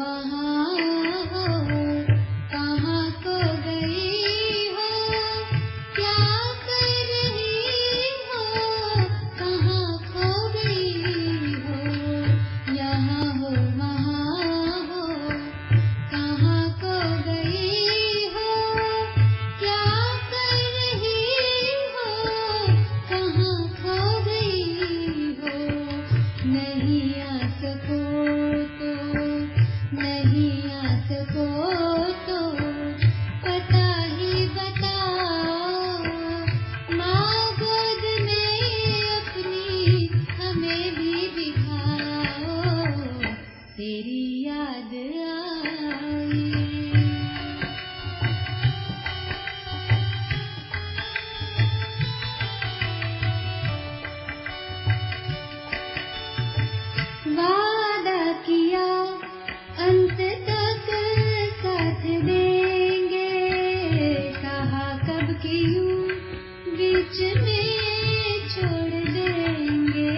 वहाँ हो, कहाँ खो गई हो, क्या कर रही हो, कहाँ खो गई हो, यहाँ हो वहाँ हो, कहाँ खो गई हो, क्या कर रही हो, कहाँ खो गई हो। नहीं आ सको तो, नहीं आ सको तो पता ही बताओ, माँ गोद में अपनी हमें भी बिठाओ, तेरी याद आई। वादा किया अंत तक साथ देंगे, कहा कब की यूं बीच में छोड़ देंगे।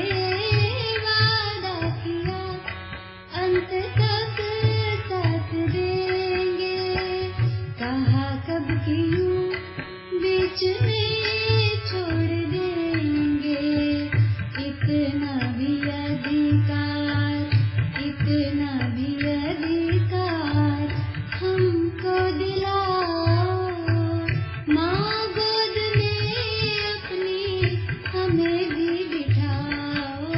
वादा किया अंत तक साथ देंगे, कहा कब की यूं बीच में छोड़ देंगे। इतना भी अधिकार, इतना भी अधिकार हमको दिलाओ, माँ गोद में अपनी हमें भी बिठाओ,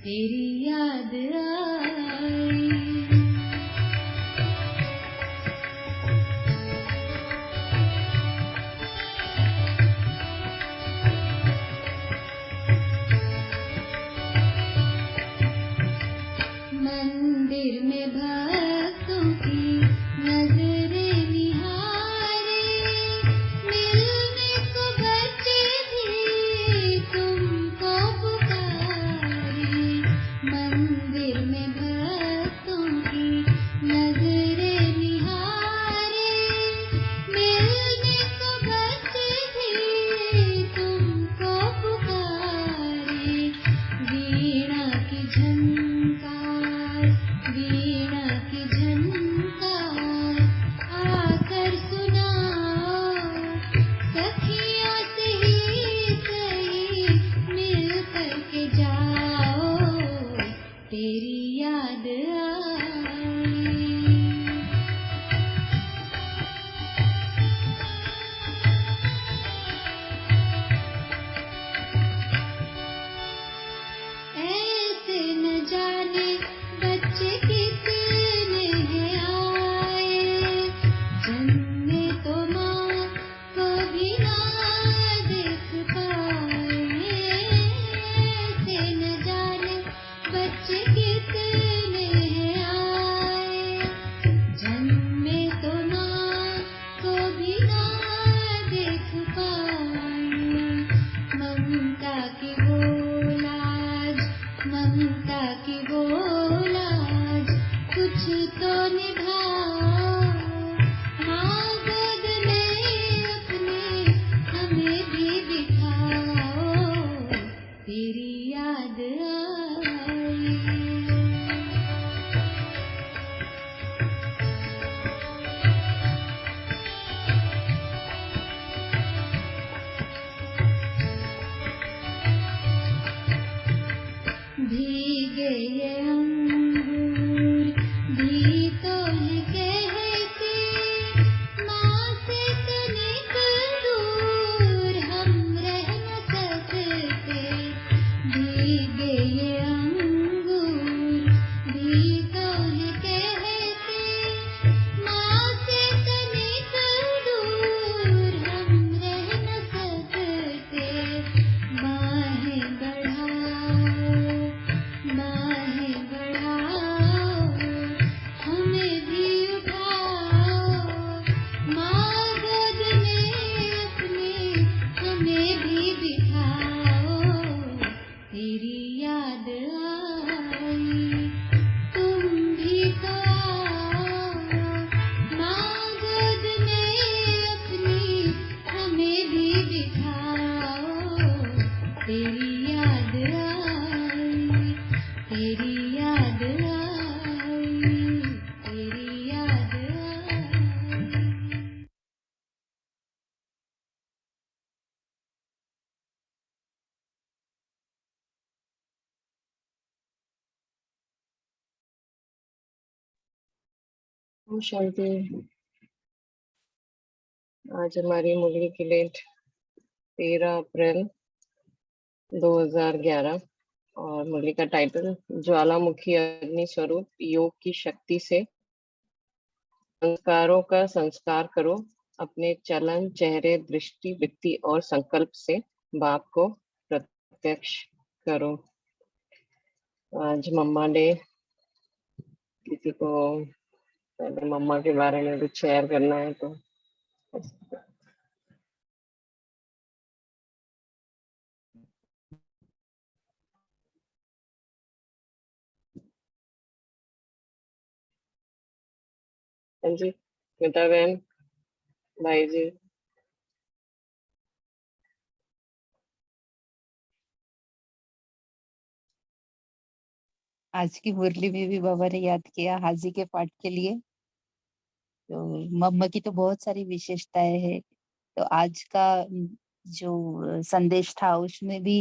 तेरी याद आई। ओम शांति। आज हमारी मुरली की डेट 13 अप्रैल 2011 और मुरली का टाइटल ज्वालामुखी अग्नि स्वरूप योग की शक्ति से संस्कारों का संस्कार करो, अपने चलन, चेहरे, दृष्टि, वृत्ति और संकल्प से बाप को प्रत्यक्ष करो। आज मम्मा डे। किसी को पहले मम्मा के बारे में कुछ शेयर करना है तो हाँ जी, स्मिता बहन, भाई जी। आज की मुरली में भी बाबा ने याद किया हाजी के पाठ के लिए। तो मम्मा की तो बहुत सारी विशेषताएं हैं। तो आज का जो संदेश था उसमें भी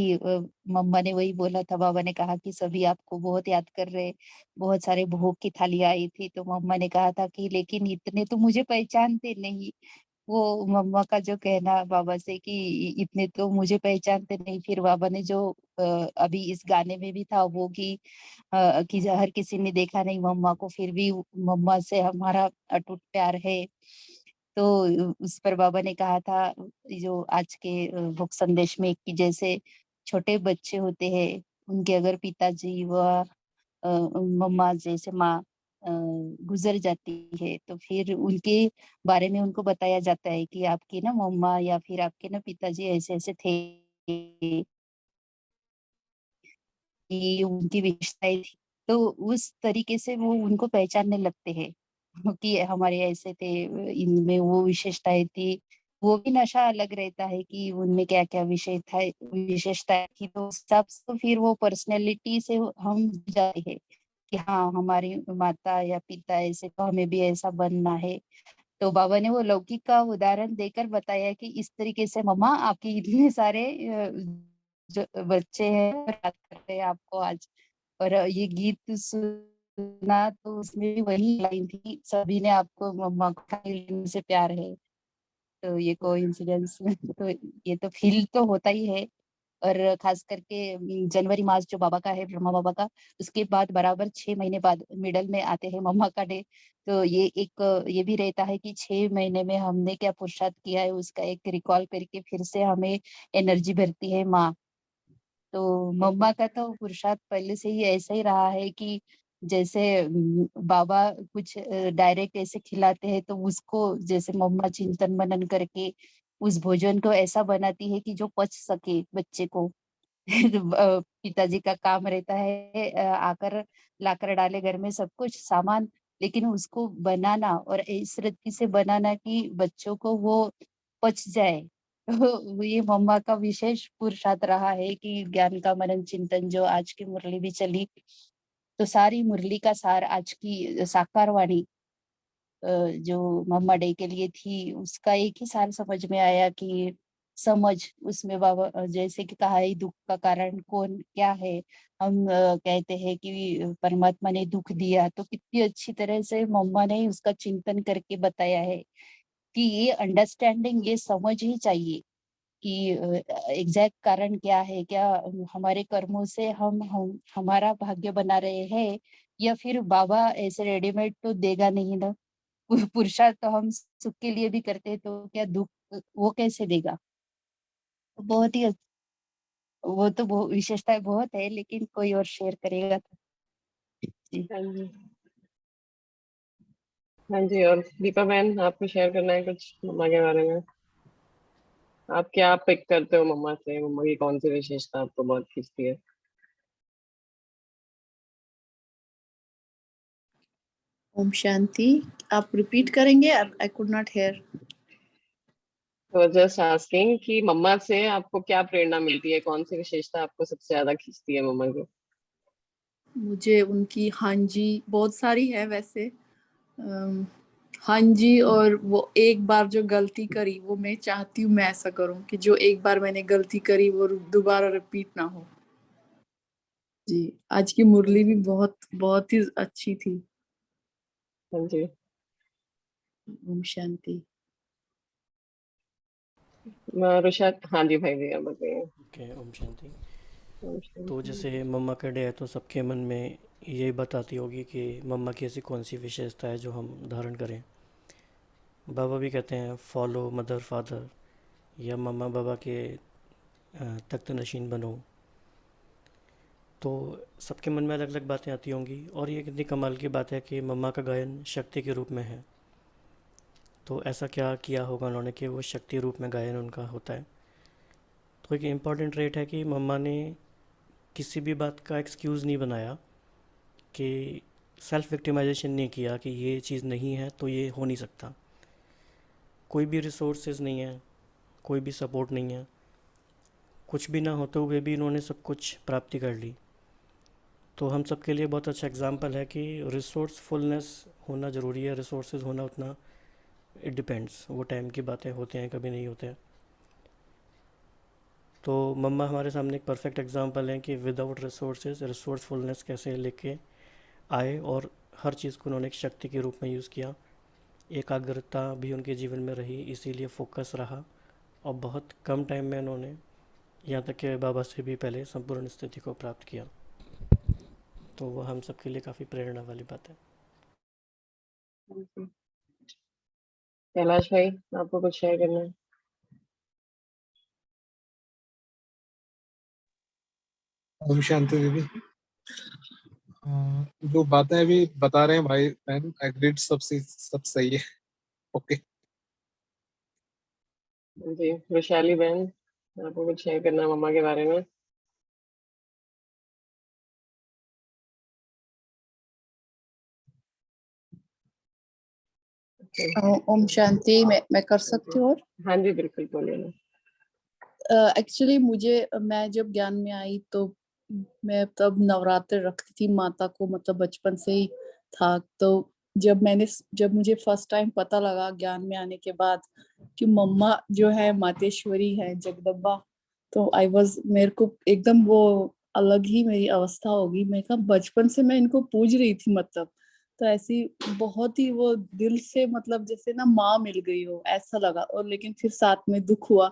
मम्मा ने वही बोला था। बाबा ने कहा कि सभी आपको बहुत याद कर रहे, बहुत सारे भोग की थाली आई थी। तो मम्मा ने कहा था कि लेकिन इतने तो मुझे पहचानते नहीं। वो मम्मा का जो कहना बाबा से कि इतने तो मुझे पहचानते नहीं। फिर बाबा ने जो अभी इस गाने में भी था वो कि हर किसी ने देखा नहीं मम्मा को, फिर भी मम्मा से हमारा अटूट प्यार है। तो उस पर बाबा ने कहा था जो आज के भोग संदेश में कि जैसे छोटे बच्चे होते हैं, उनके अगर पिताजी व मम्मा जैसे माँ गुजर जाती है तो फिर उनके बारे में उनको बताया जाता है कि आपकी ना मम्मा या फिर आपके ना पिताजी ऐसे ऐसे थे, कि उनकी विशेषताएं थी। तो उस तरीके से वो उनको पहचानने लगते हैं कि हमारे ऐसे थे, इनमें वो विशेषताएं थी। वो भी नशा अलग रहता है कि उनमें क्या क्या विशेषताएं थी। तो उस हिसाब से तो फिर वो पर्सनैलिटी से हम जाते हैं कि हाँ हमारी माता या पिता ऐसे, तो हमें भी ऐसा बनना है। तो बाबा ने वो लौकिक का उदाहरण देकर बताया कि इस तरीके से मम्मा आपके इतने सारे जो बच्चे हैं याद कर रहे हैं आपको आज। और ये गीत सुना तो उसमें भी वही लाइन थी, सभी ने आपको मम्मा को खाली लेने से प्यार है। तो ये कोइंसिडेंस तो ये तो फील तो होता ही है। और खास करके जनवरी मास जो बाबा का है, ब्रह्मा बाबा का, उसके बाद बराबर 6 महीने बाद मिडल में आते हैं मम्मा का डे। तो ये एक ये भी रहता है कि 6 महीने में हमने क्या पुरुषार्थ किया है उसका एक रिकॉल करके फिर से हमें एनर्जी भरती है माँ। तो मम्मा का तो पुरुषार्थ पहले से ही ऐसा ही रहा है कि जैसे बाबा कुछ डायरेक्ट ऐसे खिलाते हैं तो उसको जैसे मम्मा चिंतन मनन करके उस भोजन को ऐसा बनाती है कि जो पच सके बच्चे को। पिताजी का काम रहता है आकर लाकर डाले घर में सब कुछ सामान, लेकिन उसको बनाना और इस रीति से बनाना कि बच्चों को वो पच जाए। तो ये मम्मा का विशेष पुरुषार्थ रहा है कि ज्ञान का मनन चिंतन जो आज की मुरली भी चली, तो सारी मुरली का सार आज की साकार वाणी जो मम्मा डे के लिए थी उसका एक ही सार समझ में आया कि समझ उसमें बाबा जैसे कि कहा है दुख का कारण कौन क्या है। हम कहते हैं कि परमात्मा ने दुख दिया, तो कितनी अच्छी तरह से मम्मा ने उसका चिंतन करके बताया है कि ये अंडरस्टैंडिंग ये समझ ही चाहिए कि एग्जैक्ट कारण क्या है, क्या हमारे कर्मों से हम हमारा भाग्य बना रहे हैं या फिर बाबा ऐसे रेडीमेड तो देगा नहीं ना। पुरुषार्थ तो हम सुख के लिए भी करते हैं, तो क्या दुख वो कैसे देगा। तो बहुत ही वो तो विशेषताएं बहुत है, लेकिन कोई और शेयर करेगा तो जी। हाँ जी, हाँ जी। और दीपा बहन, आपको शेयर करना है कुछ मम्मा के बारे में? आप क्या पिक करते हो मम्मा से? मम्मा की कौन सी विशेषता आपको बहुत खींचती है? ओम शांति। आप रिपीट करेंगे? I could not here. तो जस्ट आस्किंग कि मम्मा से आपको क्या प्रेरणा मिलती है, कौन सी विशेषता आपको सबसे ज्यादा खींचती है मम्मा की? मुझे उनकी हाँ जी बहुत सारी है वैसे। हाँ जी, और वो एक बार जो गलती करी वो मैं चाहती हूँ मैं ऐसा करूँ कि जो एक बार मैंने गलती करी वो दोबारा रिपीट ना हो। जी, आज की मुरली भी बहुत बहुत ही अच्छी थी। हाँ जी। ओम शांति। रुषा, हाँ जी भाई जी, आप बताइए। ओके, ओम शांति। ओम तो शांति। जैसे मम्मा का डे है तो सबके मन में यही बताती होगी कि मम्मा की ऐसी कौन सी विशेषता है जो हम धारण करें। बाबा भी कहते हैं फॉलो मदर फादर, या मम्मा बाबा के तख्त नशीन बनो। तो सबके मन में अलग अलग बातें आती होंगी, और ये कितनी कमाल की बात है कि मम्मा का गायन शक्ति के रूप में है। तो ऐसा क्या किया होगा उन्होंने कि वो शक्ति रूप में गायन उनका होता है। तो एक इम्पॉर्टेंट रेट है कि मम्मा ने किसी भी बात का एक्सक्यूज़ नहीं बनाया, कि सेल्फ विक्टिमाइजेशन नहीं किया कि ये चीज़ नहीं है तो ये हो नहीं सकता। कोई भी रिसोर्सेज नहीं है, कोई भी सपोर्ट नहीं है, कुछ भी ना होते हुए भी इन्होंने सब कुछ प्राप्ति कर ली। तो हम सब के लिए बहुत अच्छा एग्जांपल है कि रिसोर्सफुलनेस होना ज़रूरी है। रिसोर्सेज होना उतना, इट डिपेंड्स, वो टाइम की बातें होते हैं, कभी नहीं होते हैं। तो मम्मा हमारे सामने एक परफेक्ट एग्जांपल है कि विदाउट रिसोर्सेज रिसोर्सफुलनेस कैसे लेके आए, और हर चीज़ को उन्होंने एक शक्ति के रूप में यूज़ किया। एकाग्रता भी उनके जीवन में रही, इसीलिए फोकस रहा, और बहुत कम टाइम में उन्होंने यहाँ तक कि बाबा से भी पहले संपूर्ण स्थिति को प्राप्त किया। तो वो हम सबके लिए काफ़ी प्रेरणा वाली बात है। कैलाश भाई, आपको कुछ शेयर करना है? ओम शांति दीदी। जो बातें अभी बता रहे हैं भाई बहन, एग्रीड, सब सही है। ओके। जी, वैशाली बहन, आपको कुछ शेयर करना है मम्मा के बारे में? ओम शांति। मैं कर सकती हूँ? और हाँ जी, बिल्कुल, बोलिए ना। एक्चुअली मैं जब ज्ञान में आई तो मैं तब नवरात्र रखती थी माता को, मतलब बचपन से ही था। तो जब मुझे फर्स्ट टाइम पता लगा ज्ञान में आने के बाद कि मम्मा जो है मातेश्वरी है, जगदम्बा, तो मेरे को एकदम वो अलग ही मेरी अवस्था होगी। मैं कहा बचपन से मैं इनको पूज रही थी, मतलब तो ऐसी बहुत ही वो दिल से, मतलब जैसे ना माँ मिल गई हो ऐसा लगा। और लेकिन फिर साथ में दुख हुआ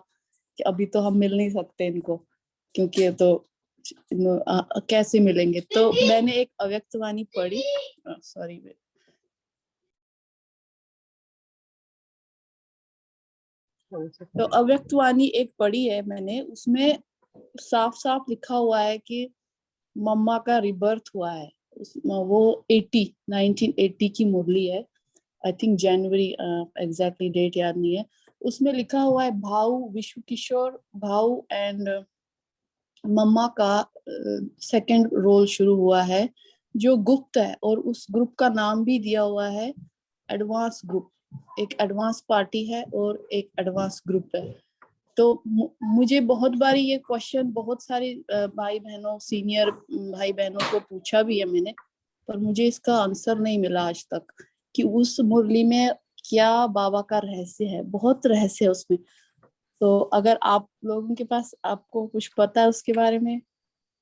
कि अभी तो हम मिल नहीं सकते इनको, क्योंकि ये तो कैसे मिलेंगे। तो मैंने एक अव्यक्तवाणी पढ़ी, सॉरी, तो अव्यक्तवाणी एक पढ़ी है मैंने, उसमें साफ साफ लिखा हुआ है कि मम्मा का रिबर्थ हुआ है। वो 1980 की मुरली है, I think January, exactly date याद नहीं है। उसमें लिखा हुआ है भाऊ, विश्व किशोर भाऊ एंड मम्मा का सेकंड रोल शुरू हुआ है, जो गुप्त है, और उस ग्रुप का नाम भी दिया हुआ है एडवांस ग्रुप। एक एडवांस पार्टी है और एक एडवांस ग्रुप है। तो मुझे बहुत बारी ये क्वेश्चन बहुत सारे भाई बहनों, सीनियर भाई बहनों को पूछा भी है मैंने, पर मुझे इसका आंसर नहीं मिला आज तक कि उस मुरली में क्या बाबा का रहस्य है। बहुत रहस्य है उसमें। तो अगर आप लोगों के पास, आपको कुछ पता है उसके बारे में,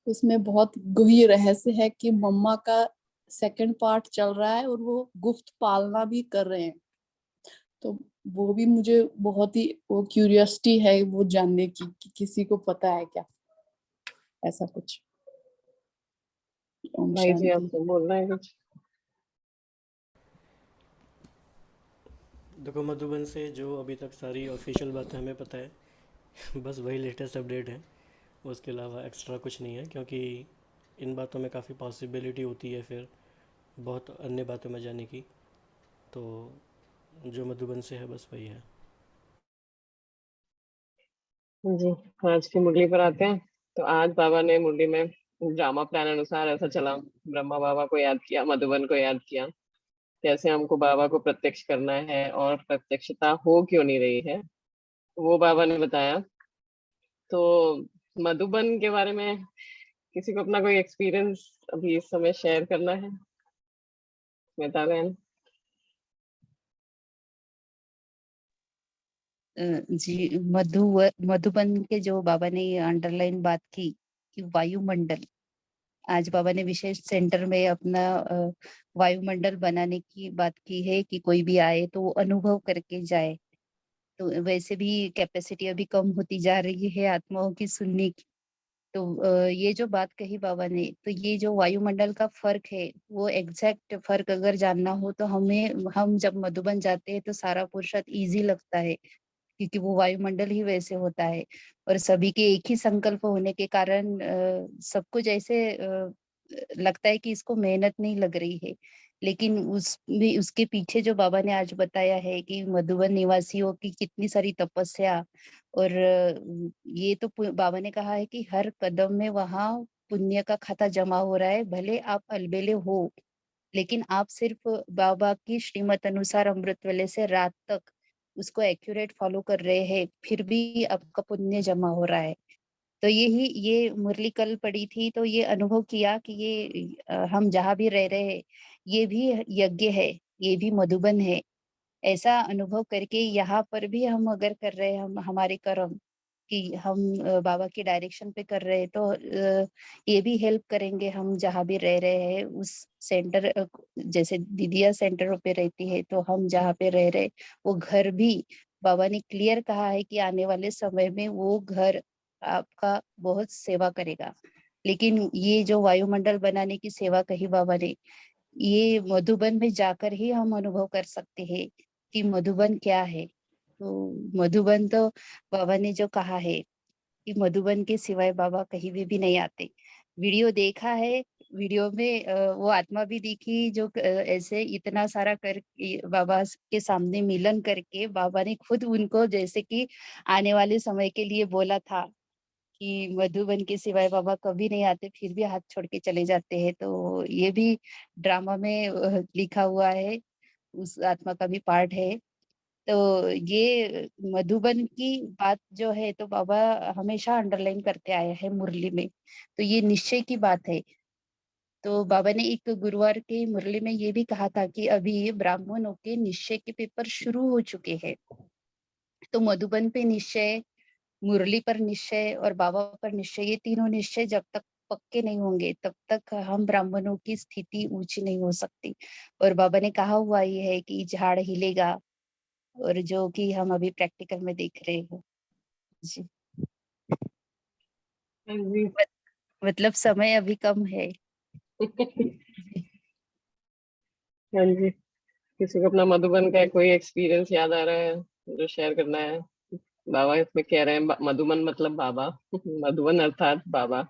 उसमें बहुत गहरी रहस्य है कि मम्मा का सेकंड पार्ट चल रहा है और वो गुप्त पालना भी कर रहे हैं। तो वो भी मुझे बहुत ही वो क्यूरियोसिटी है वो जानने की कि किसी को पता है क्या ऐसा कुछ। ओम भाई जी, शांति। आपको बोलना है कुछ? देखो, मधुबन से जो अभी तक सारी ऑफिशियल बातें हमें पता है बस वही लेटेस्ट अपडेट है, उसके अलावा एक्स्ट्रा कुछ नहीं है। क्योंकि इन बातों में काफ़ी पॉसिबिलिटी होती है फिर बहुत अन्य बातों में जाने की। तो जो मधुबन से है बस वही है। जी, आज की मुरली पर आते हैं। तो आज बाबा ने मुरली में ड्रामा प्लान अनुसार ऐसा चला, ब्रह्मा बाबा को याद किया, मधुबन को याद किया, कैसे हमको बाबा को प्रत्यक्ष करना है और प्रत्यक्षता हो क्यों नहीं रही है, वो बाबा ने बताया। तो मधुबन के बारे में किसी को अपना कोई एक्सपीरियंस अभी इस समय शेयर करना है? स्मिता बहन। जी, मधुबन के जो बाबा ने ये अंडरलाइन बात की कि वायुमंडल, आज बाबा ने विशेष सेंटर में अपना वायुमंडल बनाने की बात की है कि कोई भी आए तो वो अनुभव करके जाए। तो वैसे भी कैपेसिटी अभी कम होती जा रही है आत्माओं की सुनने की। तो ये जो बात कही बाबा ने, तो ये जो वायुमंडल का फ़र्क है, वो एग्ज़ैक्ट फ़र्क अगर जानना हो तो हम जब मधुबन जाते हैं तो सारा पुरुषार्थ ईज़ी लगता है, क्योंकि वो वायुमंडल ही वैसे होता है और सभी के एक ही संकल्प होने के कारण सब कुछ ऐसे लगता है कि इसको मेहनत नहीं लग रही है। लेकिन उसके पीछे जो बाबा ने आज बताया है कि मधुबन निवासियों की कितनी सारी तपस्या और ये तो बाबा ने कहा है कि हर कदम में वहाँ पुण्य का खाता जमा हो रहा है, भले आप अलबेले हो, लेकिन आप सिर्फ बाबा की श्रीमत अनुसार अमृत वेले से रात तक उसको एक्यूरेट फॉलो कर रहे हैं, फिर भी आपका पुण्य जमा हो रहा है। तो ये मुरली कल पड़ी थी तो ये अनुभव किया कि ये हम जहाँ भी रह रहे हैं, ये भी यज्ञ है, ये भी मधुबन है। ऐसा अनुभव करके यहाँ पर भी हम अगर कर रहे हैं हम हमारे कर्म कि हम बाबा के डायरेक्शन पे कर रहे हैं तो ये भी हेल्प करेंगे हम जहाँ भी रह रहे हैं उस सेंटर जैसे दीदिया सेंटरों पे रहती है तो हम जहाँ पे रह रहे वो घर भी बाबा ने क्लियर कहा है कि आने वाले समय में वो घर आपका बहुत सेवा करेगा। लेकिन ये जो वायुमंडल बनाने की सेवा कही बाबा ने, ये मधुबन में जाकर ही हम अनुभव कर सकते हैं कि मधुबन क्या है। तो मधुबन तो बाबा ने जो कहा है कि मधुबन के सिवाय बाबा कहीं भी नहीं आते। वीडियो देखा है, वीडियो में वो आत्मा भी दिखी जो ऐसे इतना सारा बाबा के सामने मिलन करके बाबा ने खुद उनको जैसे कि आने वाले समय के लिए बोला था कि मधुबन के सिवाय बाबा कभी नहीं आते, फिर भी हाथ छोड़ के चले जाते हैं। तो ये भी ड्रामा में लिखा हुआ है, उस आत्मा का भी पार्ट है। तो ये मधुबन की बात जो है तो बाबा हमेशा अंडरलाइन करते आए हैं मुरली में। तो ये निश्चय की बात है। तो बाबा ने एक गुरुवार की मुरली में ये भी कहा था कि अभी ब्राह्मणों के निश्चय के पेपर शुरू हो चुके हैं। तो मधुबन पे निश्चय, मुरली पर निश्चय और बाबा पर निश्चय, ये तीनों निश्चय जब तक पक्के नहीं होंगे तब तक हम ब्राह्मणों की स्थिति ऊंची नहीं हो सकती। और बाबा ने कहा हुआ ही है कि झाड़ हिलेगा और जो कि हम अभी प्रैक्टिकल में देख रहे हो। जी। हाँ जी। मत- मतलब समय अभी कम है। जी। हाँ जी, किसी को अपना मधुबन का कोई एक्सपीरियंस याद आ रहा है जो शेयर करना है? बाबा इसमें कह रहे हैं मधुबन मतलब बाबा। मधुबन अर्थात बाबा।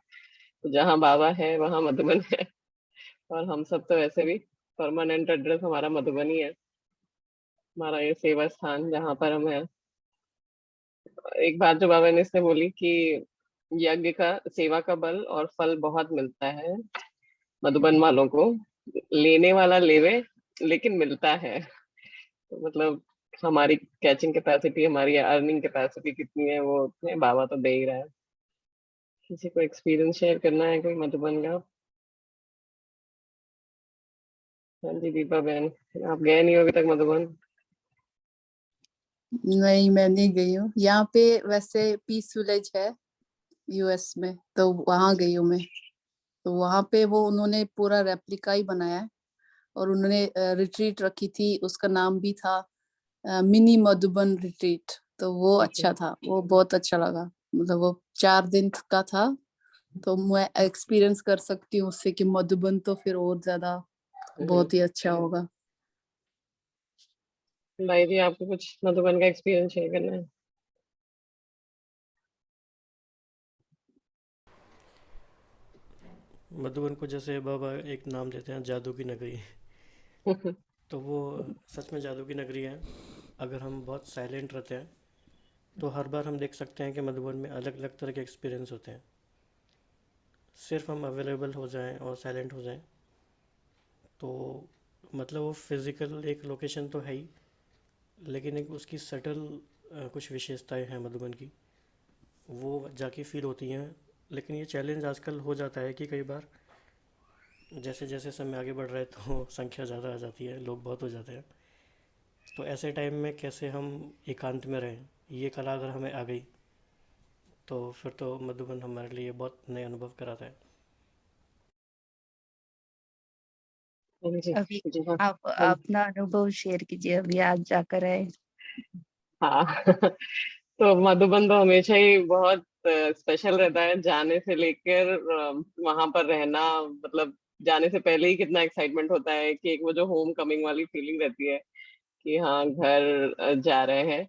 तो जहाँ बाबा है वहाँ मधुबन है। और हम सब तो वैसे भी परमानेंट एड्रेस हमारा मधुबन ही है, हमारा ये सेवा स्थान जहाँ पर हम है। एक बात जो बाबा ने इसने बोली कि यज्ञ का सेवा का बल और फल बहुत मिलता है मधुबन वालों को, लेने वाला लेवे लेकिन मिलता है। तो मतलब हमारी कैचिंग कैपेसिटी, हमारी अर्निंग कैपेसिटी कितनी है वो उतने बाबा तो दे ही रहा है। किसी को एक्सपीरियंस शेयर करना है कोई मधुबन का? हाँ जी दीपा बहन, आप गए नहीं हो अभी तक मधुबन? नहीं, मैं नहीं गई हूँ। यहाँ पे वैसे पीस विलेज है यूएस में, तो वहां गई हूँ मैं। तो वहां पे वो उन्होंने पूरा रेप्लिका ही बनाया है और उन्होंने रिट्रीट रखी थी, उसका नाम भी था मिनी मधुबन रिट्रीट। तो वो अच्छा था, वो बहुत अच्छा लगा। मतलब वो 4 दिन का था, तो मैं एक्सपीरियंस कर सकती हूँ उससे कि मधुबन तो फिर और ज्यादा बहुत ही अच्छा होगा। भाई जी आपको कुछ मधुबन का एक्सपीरियंस शेयर करना है? मधुबन को जैसे बाबा एक नाम देते हैं जादू की नगरी, तो वो सच में जादू की नगरी है। अगर हम बहुत साइलेंट रहते हैं तो हर बार हम देख सकते हैं कि मधुबन में अलग अलग तरह के एक्सपीरियंस होते हैं। सिर्फ हम अवेलेबल हो जाएं और साइलेंट हो जाएं तो मतलब वो फिज़िकल एक लोकेशन तो है ही, लेकिन एक उसकी सटल कुछ विशेषताएं हैं मधुबन की, वो जाके फील होती हैं। लेकिन ये चैलेंज आजकल हो जाता है कि कई बार जैसे जैसे समय आगे बढ़ रहा है तो संख्या ज़्यादा आ जाती है, लोग बहुत हो जाते हैं। तो ऐसे टाइम में कैसे हम एकांत में रहें, ये कला अगर हमें आ गई तो फिर तो मधुबन हमारे लिए बहुत नए अनुभव कराता है। हाँ जी अभी जी हाँ आप हाँ अपना अनुभव शेयर कीजिए, अभी आज जाकर आए। हाँ। तो मधुबन तो हमेशा ही बहुत स्पेशल रहता है, जाने से लेकर वहां पर रहना, मतलब जाने से पहले ही कितना एक्साइटमेंट होता है कि एक वो जो होम कमिंग वाली फीलिंग रहती है कि हाँ घर जा रहे हैं।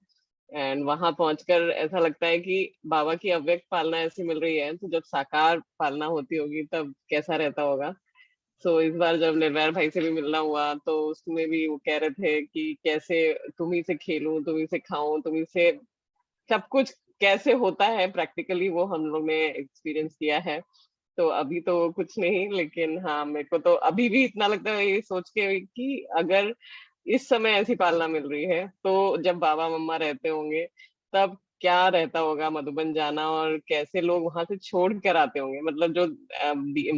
एंड वहां पहुंचकर ऐसा लगता है कि बाबा की अव्यक्त पालना ऐसी मिल रही है, तो जब साकार पालना होती होगी तब कैसा रहता होगा। सो इस बार जब निर्वैर भाई से भी मिलना हुआ तो उसमें भी वो कह रहे थे कि कैसे तुम ही से खेलूं, तुम ही से खाऊं, तुम ही से सब कुछ कैसे होता है प्रैक्टिकली, वो हम लोग ने एक्सपीरियंस किया है। तो अभी तो कुछ नहीं, लेकिन हाँ मेरे को तो अभी भी इतना लगता है ये सोच के कि अगर इस समय ऐसी पालना मिल रही है तो जब बाबा मम्मा रहते होंगे तब क्या रहता होगा मधुबन जाना, और कैसे लोग वहां से छोड़ कर आते होंगे। मतलब जो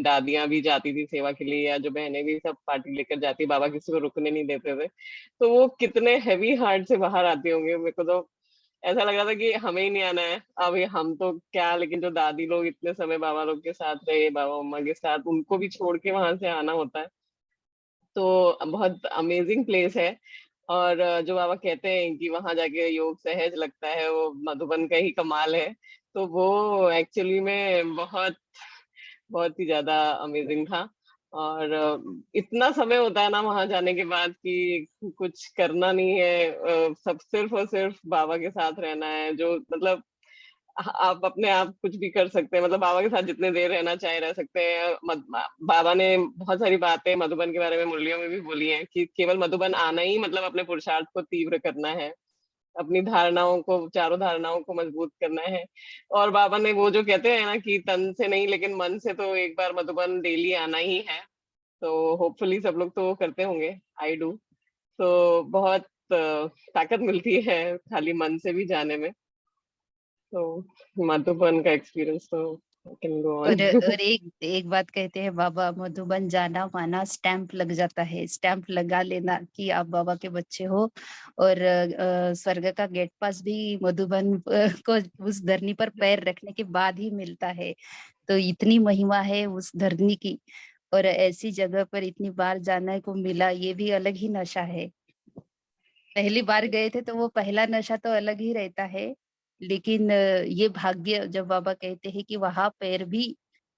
दादियां भी जाती थी सेवा के लिए, या जो बहनें भी सब पार्टी लेकर जाती, बाबा किसी को रुकने नहीं देते थे, तो वो कितने हैवी हार्ट से बाहर आती होंगे। मेरे को तो ऐसा लग रहा था कि हमें ही नहीं आना है अभी, हम तो क्या, लेकिन जो दादी लोग इतने समय बाबा लोग के साथ रहे, बाबा मम्मा के साथ, उनको भी छोड़ के वहां से आना होता है। तो बहुत अमेजिंग प्लेस है। और जो बाबा कहते हैं कि वहां जाके योग सहज लगता है, वो मधुबन का ही कमाल है। तो वो एक्चुअली में बहुत बहुत ही ज्यादा अमेजिंग था। और इतना समय होता है ना वहां जाने के बाद कि कुछ करना नहीं है, सब सिर्फ और सिर्फ बाबा के साथ रहना है। जो मतलब आप अपने आप कुछ भी कर सकते हैं, मतलब बाबा के साथ जितने देर रहना चाहे रह सकते हैं। बाबा ने बहुत सारी बातें मधुबन के बारे में मुरलियों में भी बोली हैं कि केवल मधुबन आना ही मतलब अपने पुरुषार्थ को तीव्र करना है, अपनी धारणाओं को, चारों धारणाओं को मजबूत करना है। और बाबा ने वो जो कहते हैं ना कि तन से नहीं लेकिन मन से तो एक बार मधुबन डेली आना ही है। तो होपफुली सब लोग तो वो करते होंगे, आई डू। तो बहुत ताकत मिलती है खाली मन से भी जाने में। तो मधुबन का एक्सपीरियंस तो कैन गो ऑन। और एक एक बात कहते हैं बाबा, मधुबन जाना माना स्टैंप लग जाता है, स्टैंप लगा लेना कि आप बाबा के बच्चे हो। और स्वर्ग का गेट पास भी मधुबन को उस धरनी पर पैर रखने के बाद ही मिलता है। तो इतनी महिमा है उस धरनी की, और ऐसी जगह पर इतनी बार जाने को मिला, ये भी अलग ही नशा है। पहली बार गए थे तो वो पहला नशा तो अलग ही रहता है, लेकिन ये भाग्य जब बाबा कहते हैं कि वहां पैर भी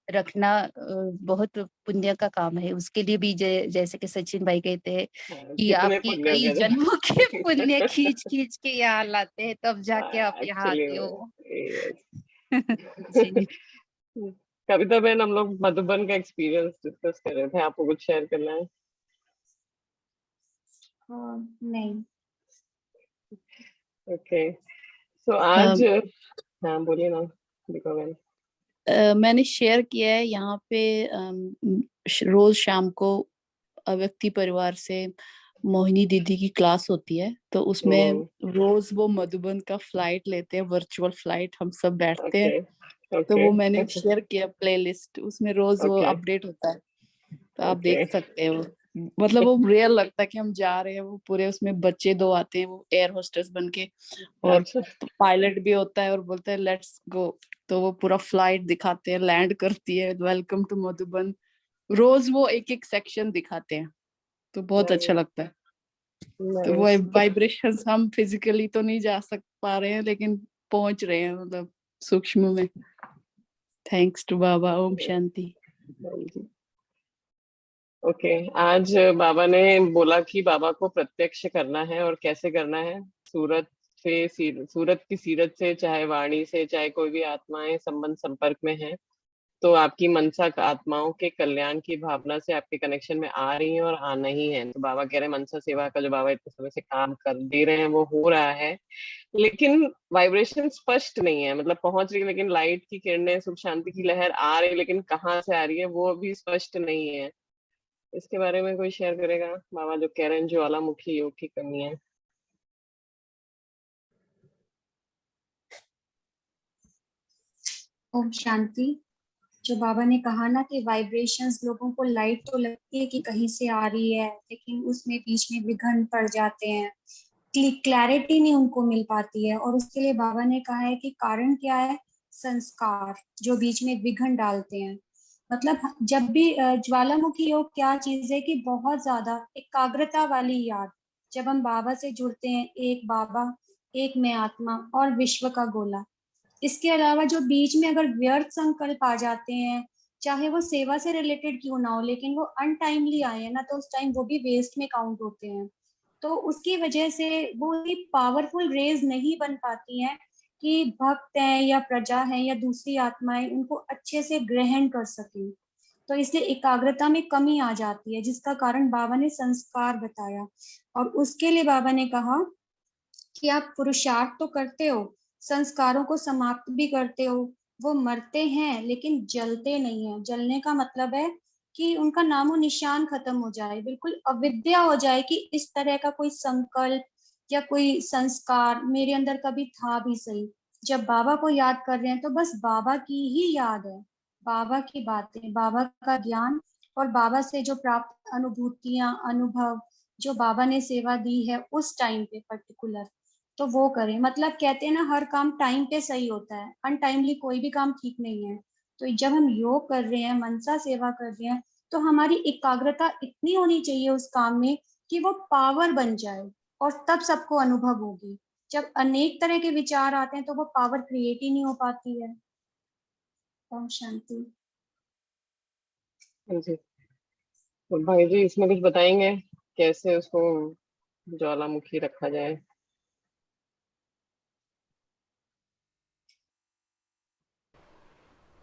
रखना बहुत पुण्य का काम है, उसके लिए भी जैसे कि सचिन भाई कहते हैं कि कितने आपके पुण्य कई करे। जन्मों के पुण्य खींच खींच के यहाँ लाते हैं, तब जाके आप यहाँ एक्चुअली आते हो। जी। कविता बहन, हम लोग मधुबन का एक्सपीरियंस डिस्कस कर रहे थे, आपको कुछ शेयर करना है? नहीं। ओके, सो आज हाँ बोलिए ना दीपा बहन। मैंने शेयर किया है यहाँ पे। रोज शाम को अव्यक्ति परिवार से मोहिनी दीदी की क्लास होती है, तो उसमें रोज वो मधुबन का फ्लाइट लेते हैं, वर्चुअल फ्लाइट, हम सब बैठते हैं। ओके तो ओके वो मैंने शेयर किया प्लेलिस्ट, उसमें रोज वो ओके अपडेट होता है, तो आप ओके देख सकते हैं। वो मतलब वो रियल लगता है कि हम जा रहे हैं। वो पूरे उसमें बच्चे दो आते हैं, वो एयर होस्टेस बन के, और अच्छा पायलट भी होता है और बोलता है लेट्स गो। तो वो पूरा फ्लाइट दिखाते हैं, लैंड करती है, वेलकम टू मधुबन। रोज वो एक एक सेक्शन दिखाते हैं, तो बहुत अच्छा नाइस लगता है। तो वो नाइस। वाइब्रेशंस हम फिजिकली तो नहीं जा पा रहे हैं, लेकिन पहुंच रहे हैं, मतलब सूक्ष्म में। Thanks to Baba. ओम शांति। ओके, आज बाबा ने बोला कि बाबा को प्रत्यक्ष करना है, और कैसे करना है? सूरत से सूरत की सीरत से, चाहे वाणी से, चाहे कोई भी आत्माएं संबंध संपर्क में है, तो आपकी मनसा आत्माओं के कल्याण की भावना से आपके कनेक्शन में आ रही है और आना ही है। तो बाबा कह रहे हैं मनसा सेवा का जो बाबा इतने समय से काम कर दे रहे हैं वो हो रहा है, लेकिन वाइब्रेशन स्पष्ट नहीं है। मतलब पहुंच रही है, लेकिन लाइट की किरणें, सुख शांति की लहर आ रही है, लेकिन कहाँ से आ रही है वो भी स्पष्ट नहीं है। इसके बारे में कोई शेयर करेगा? बाबा जो कह रहे हैं ज्वालामुखी योग की कमी है। ओम शांति। जो बाबा ने कहा ना कि वाइब्रेशंस, लोगों को लाइट तो लगती है कि कहीं से आ रही है, लेकिन उसमें बीच में विघ्न पड़ जाते हैं, क्लैरिटी नहीं उनको मिल पाती है। और उसके लिए बाबा ने कहा है कि कारण क्या है? संस्कार, जो बीच में विघ्न डालते हैं। मतलब जब भी ज्वालामुखी योग क्या चीज है कि बहुत ज्यादा एकाग्रता वाली याद, जब हम बाबा से जुड़ते हैं, एक बाबा, एक मैं आत्मा और विश्व का गोला। इसके अलावा जो बीच में अगर व्यर्थ संकल्प आ जाते हैं, चाहे वो सेवा से रिलेटेड क्यों ना हो, लेकिन वो अनटाइमली आए हैं ना, तो उस टाइम वो भी वेस्ट में काउंट होते हैं। तो उसकी वजह से वो इतनी पावरफुल रेज नहीं बन पाती हैं कि भक्त हैं या प्रजा है या दूसरी आत्माएं उनको अच्छे से ग्रहण कर सकें। तो इसलिए एकाग्रता में कमी आ जाती है, जिसका कारण बाबा ने संस्कार बताया। और उसके लिए बाबा ने कहा कि आप पुरुषार्थ तो करते हो, संस्कारों को समाप्त भी करते हो, वो मरते हैं लेकिन जलते नहीं है। जलने का मतलब है कि उनका नामो निशान खत्म हो जाए, बिल्कुल अविद्या हो जाए कि इस तरह का कोई संकल्प या कोई संस्कार मेरे अंदर कभी था भी सही। जब बाबा को याद कर रहे हैं तो बस बाबा की ही याद है, बाबा की बातें, बाबा का ज्ञान और बाबा से जो प्राप्त अनुभूतियां, अनुभव, जो बाबा ने सेवा दी है उस टाइम पे पर्टिकुलर, तो वो करें। मतलब कहते हैं ना, हर काम टाइम पे सही होता है, अनटाइमली कोई भी काम ठीक नहीं है। तो जब हम योग कर रहे हैं, मनसा सेवा कर रहे हैं, तो हमारी एकाग्रता इतनी होनी चाहिए उस काम में कि वो पावर बन जाए, और तब सबको अनुभव होगी। जब अनेक तरह के विचार आते हैं तो वो पावर क्रिएट ही नहीं हो पाती है। ओम शांति। हाँ जी। तो भाई जी इसमें कुछ बताएंगे कैसे उसको ज्वालामुखी रखा जाए?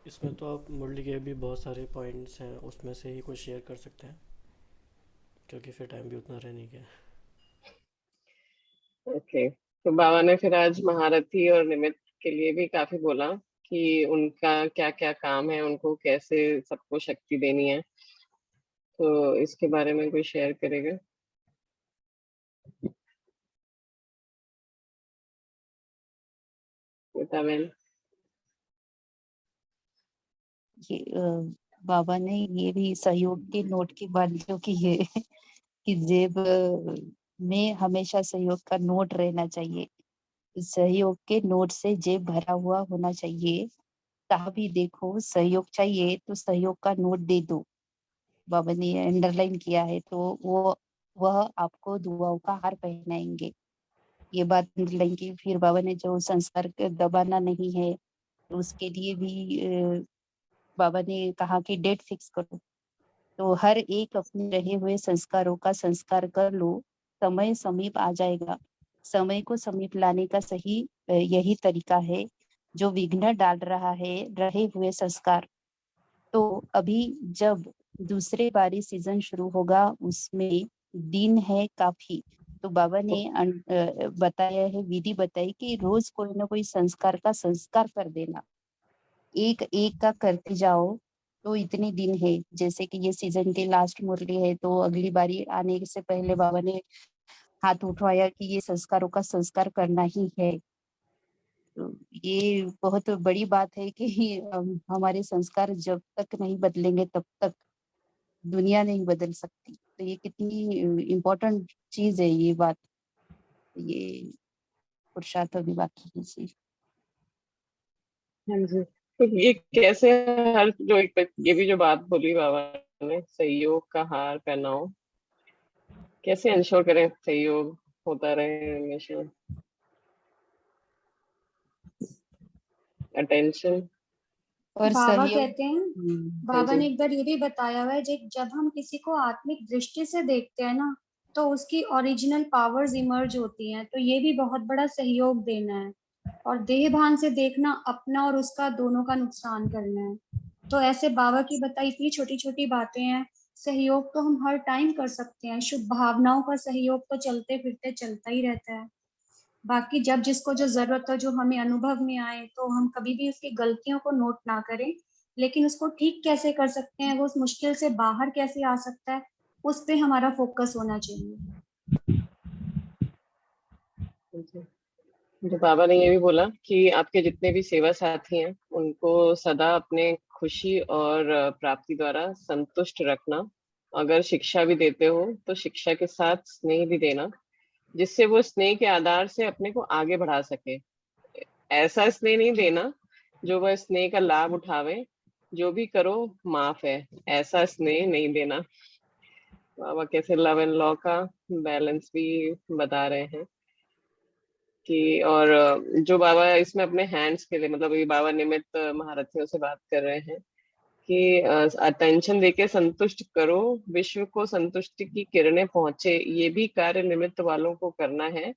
इसमें तो आप मुरली के भी बहुत सारे पॉइंट्स हैं, उसमें से ही कुछ शेयर कर सकते हैं, क्योंकि फिर टाइम भी उतना रह नहीं गया। ओके, तो बाबा ने फिर आज महारथी और निमित्त के लिए भी काफी बोला कि उनका क्या क्या काम है, उनको कैसे सबको शक्ति देनी है। तो इसके बारे में कोई शेयर करेगा? बतावें। ये बाबा ने ये भी सहयोग के नोट की बात जो की है कि जेब में हमेशा सहयोग का नोट रहना चाहिए। सहयोग के नोट से जेब भरा हुआ होना चाहिए। कहा भी देखो सहयोग चाहिए तो सहयोग का नोट दे दो, बाबा ने अंडरलाइन किया है। तो वह आपको दुआओं का हार पहनाएंगे, ये बात अंडरलाइन की। फिर बाबा ने जो संस्कार दबाना नहीं है, तो उसके लिए भी बाबा ने कहा कि डेट फिक्स करो। तो हर एक अपने रहे हुए संस्कारों का संस्कार कर लो, समय समीप आ जाएगा। समय को समीप लाने का सही यही तरीका है जो विघ्न डाल रहा है रहे हुए संस्कार। तो अभी जब दूसरे बारी सीजन शुरू होगा उसमें दिन है काफी। तो बाबा ने बताया है, विधि बताई कि रोज कोई ना कोई संस्कार का संस्कार कर देना, एक एक का करते जाओ। तो इतने दिन है, जैसे कि ये सीजन के लास्ट मुरली है, तो अगली बारी आने से पहले बाबा ने हाथ उठवाया कि ये संस्कारों का संस्कार करना ही है। तो ये बहुत बड़ी बात है कि हमारे संस्कार जब तक नहीं बदलेंगे तब तक दुनिया नहीं बदल सकती। तो ये कितनी इम्पोर्टेंट चीज है ये बात, ये पुरुषार्थ अभी बाकी है जी। हाँ जी। तो ये कैसे, हर जो ये भी जो बात बोली बाबा ने, सहयोग का हार पहनाओ, कैसे इंश्योर करें सहयोग होता रहे हमेशा? अटेंशन। और बाबा सहयोग कहते हैं, हाँ बाबा जी। ने एक बार ये भी बताया हुआ है, जब हम किसी को आत्मिक दृष्टि से देखते हैं ना, तो उसकी ओरिजिनल पावर्स इमर्ज होती हैं। तो ये भी बहुत बड़ा सहयोग देना है। और देह भान से देखना अपना और उसका दोनों का नुकसान करना है। तो ऐसे बाबा की बताई इतनी छोटी छोटी बातें हैं। सहयोग तो हम हर टाइम कर सकते हैं, शुभ भावनाओं का सहयोग तो चलते फिरते चलता ही रहता है। बाकी जब जिसको जो जरूरत हो, जो हमें अनुभव में आए, तो हम कभी भी उसकी गलतियों को नोट ना करें, लेकिन उसको ठीक कैसे कर सकते हैं, वो उस मुश्किल से बाहर कैसे आ सकता है, उस पे हमारा फोकस होना चाहिए। हाँ जी। जो बाबा ने ये भी बोला कि आपके जितने भी सेवा साथी हैं उनको सदा अपने खुशी और प्राप्ति द्वारा संतुष्ट रखना। अगर शिक्षा भी देते हो तो शिक्षा के साथ स्नेह भी देना, जिससे वो स्नेह के आधार से अपने को आगे बढ़ा सके। ऐसा स्नेह नहीं देना जो वह स्नेह का लाभ उठावे, जो भी करो माफ है, ऐसा स्नेह नहीं देना। बाबा कैसे लव एंड लॉ का बैलेंस भी बता रहे हैं कि, और जो बाबा इसमें अपने हैंड्स के लिए, मतलब ये बाबा निमित्त महारथियों से बात कर रहे हैं कि अटेंशन देके संतुष्ट करो, विश्व को संतुष्टि की किरणें पहुंचे, ये भी कार्य निमित्त वालों को करना है।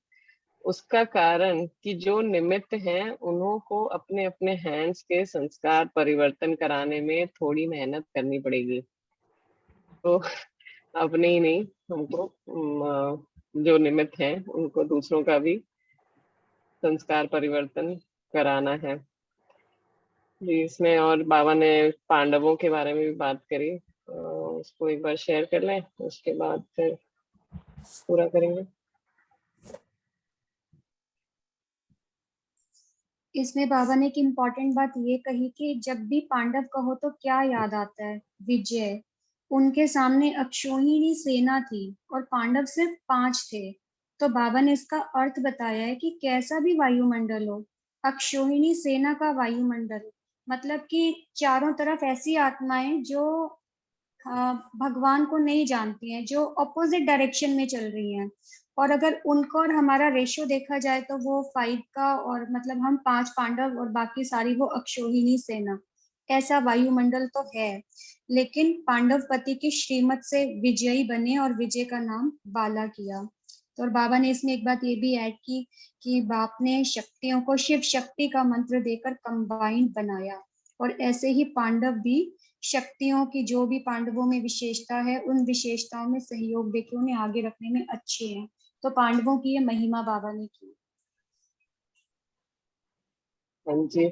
उसका कारण कि जो निमित्त हैं उन्हों को अपने अपने हैंड्स के संस्कार परिवर्तन कराने में थोड़ी मेहनत करनी पड़ेगी। तो अपने ही नहीं, हमको जो निमित्त हैं उनको दूसरों का भी संस्कार परिवर्तन कराना है जी। इसमें और बाबा ने पांडवों के बारे में भी बात करी, उसको एक बार शेयर कर लें, उसके बाद फिर पूरा करेंगे। इसमें बाबा ने एक इम्पॉर्टेंट बात ये कही कि जब भी पांडव कहो तो क्या याद आता है? विजय। उनके सामने अक्षौहिणी सेना थी और पांडव सिर्फ 5 थे। तो बाबा ने इसका अर्थ बताया है कि कैसा भी वायुमंडल हो, अक्षौहिणी सेना का वायुमंडल, मतलब कि चारों तरफ ऐसी आत्माएं जो भगवान को नहीं जानती हैं, जो अपोजिट डायरेक्शन में चल रही हैं। और अगर उनका और हमारा रेशो देखा जाए तो वो 5 का, और मतलब हम 5 पांडव और बाकी सारी वो अक्षौहिणी सेना, ऐसा वायुमंडल तो है। लेकिन पांडव पति की श्रीमत से विजयी बने और विजय का नाम बाला किया। तो और बाबा ने इसमें एक बात ये भी ऐड की कि बाप ने शक्तियों को शिव शक्ति का मंत्र देकर कंबाइंड बनाया, और ऐसे ही पांडव भी शक्तियों की, जो भी पांडवों में विशेषता है, उन विशेषताओं में सहयोग देकर उन्हें आगे रखने में अच्छे हैं। तो पांडवों की ये महिमा बाबा ने की। हाँ जी।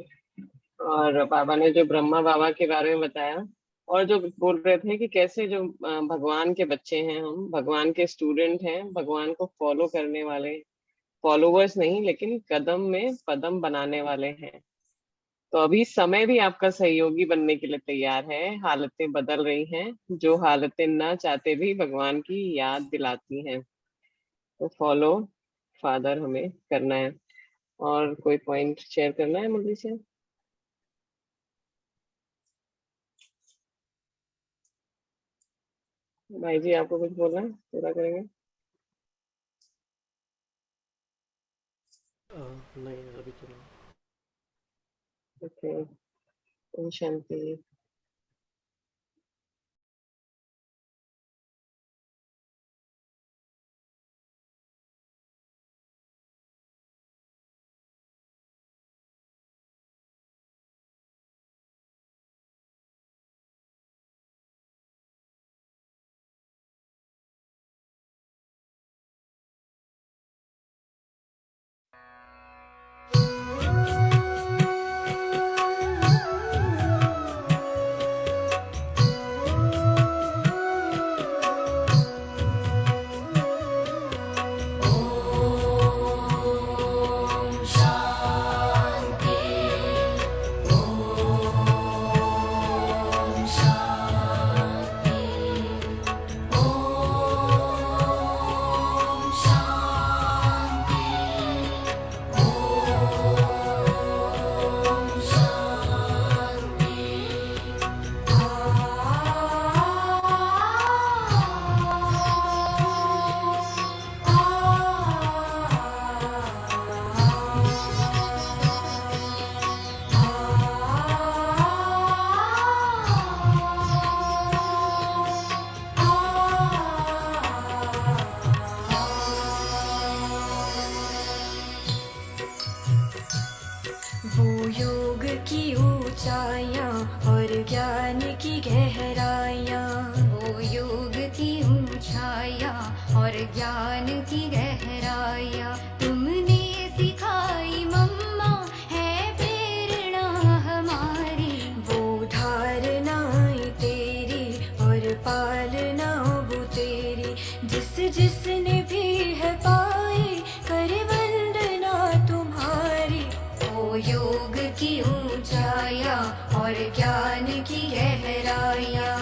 और बाबा ने जो ब्रह्मा बाबा के बारे में बताया, और जो बोल रहे थे कि कैसे जो भगवान के बच्चे हैं, हम भगवान के स्टूडेंट हैं, भगवान को फॉलो करने वाले, फॉलोवर्स नहीं लेकिन कदम में पदम बनाने वाले हैं। तो अभी समय भी आपका सहयोगी बनने के लिए तैयार है। हालतें बदल रही हैं, जो हालतें ना चाहते भी भगवान की याद दिलाती हैं। तो फॉलो फादर हमें करना है। और कोई पॉइंट शेयर करना है मुरली से? भाई जी आपको कुछ बोलना है? पूरा करेंगे। नहीं, अभी तो नहीं। ओके, ओम शांति। वो योग की ऊंचाइयां और ज्ञान की गहराइयां, वो योग की ऊंचाइयां और ज्ञान की गहराइयां तुमने सिखाई मम्मा, है प्रेरणा हमारी। वो धारणाएं तेरी और पालना वो तेरी, जिस जिसने भी है पाई करे वंदना तुम्हारी। वो योग की ऊंचाइयां और ज्ञान की गहराइयां।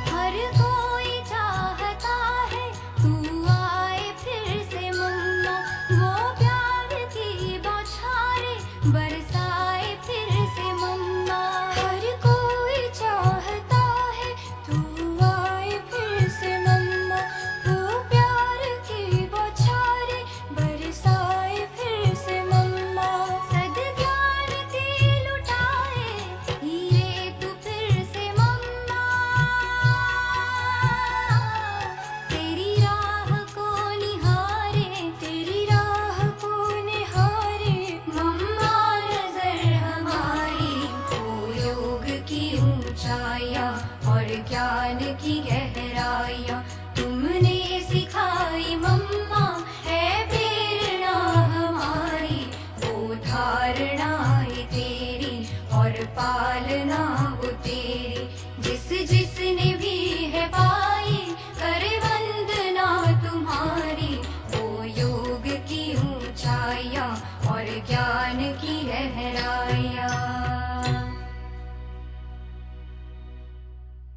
हर कोई चाहता है तू आए फिर से मम्मा, वो प्यार की बौछारें बरसाए फिर से मम्मा। हर कोई चाहता है तू आए फिर से मम्मा, वो प्यार की बौछारें बरसाए फिर से मम्मा। सद्ज्ञान की लुटाए हीरे तू फिर से मम्मा, तेरी राह को निहारे, तेरी राह को निहारे मम्मा नजर हमारी। ओ योग की ऊंचाइयां और ज्ञान की गहराइयां तुमने सिखाई मम्मा।